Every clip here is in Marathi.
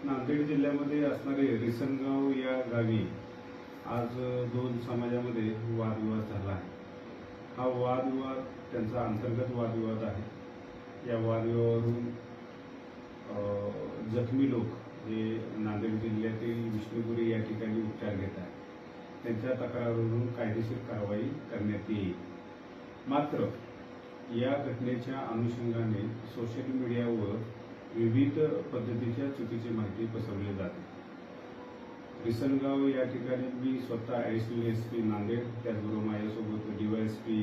नांदेड जिल्ह्यामध्ये असणारे रिसनगाव या गावी आज दोन समाजामध्ये वादविवाद झाला आहे। हा वादविवाद त्यांचा अंतर्गत वादविवाद आहे। या वादविवादावरून जखमी लोक हे नांदेड जिल्ह्यातील विष्णुपुरी या ठिकाणी उपचार घेत आहेत। त्यांच्या तक्रारीवरून कायदेशीर कारवाई करण्यात येईल। मात्र या घटनेच्या अनुषंगाने सोशल मीडियावर विविध पद्धतीच्या चुकीची माहिती पसरवली जाते। रिसनगाव या ठिकाणी मी स्वतः ॲडिशनल SP नांदेड, त्याचबरोबर माझ्यासोबत DYSP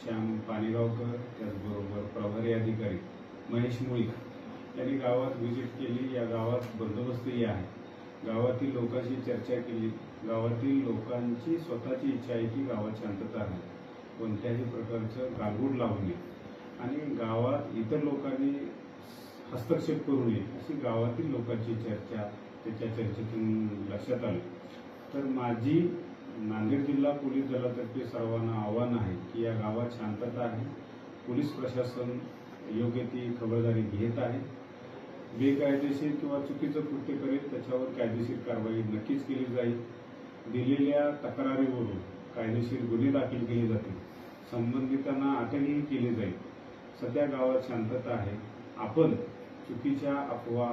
श्याम पाणेगावकर, त्याचबरोबर प्रभारी अधिकारी महेश मुळीक यांनी गावात व्हिजिट केली। या गावात बंदोबस्तही आहे। गावातील लोकांशी चर्चा केली। गावातील लोकांची स्वतःची इच्छा आहे की गावात शांतता राहावी, कोणत्याही प्रकारचं गालबोट लावू नये आणि गावात इतर लोकांनी हस्तक्षेप करू नये अशी गावातील लोकांची चर्चा त्याच्या चर्चेतून लक्षात आली। तर माझी नांदेड जिल्हा पोलीस दलातर्फे सर्वांना आव्हान आहे की या गावात शांतता आहे। पोलीस प्रशासन योग्य ती खबरदारी घेत आहे। बेकायदेशीर किंवा चुकीचं कृत्य करेल त्याच्यावर कायदेशीर कारवाई नक्कीच केली जाईल। दिलेल्या तक्रारीवरून कायदेशीर गुन्हे दाखल केले जातील। संबंधितांना अटकही केली जाईल। सध्या गावात शांतता आहे। आपण चुकीच्या अफवा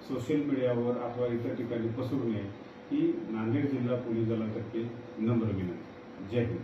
सोशल मीडियावर अथवा इतर ठिकाणी पसरू नये ही नांदेड जिल्हा पोलीस दलातर्फे नम्र विनंती। जय हिंद।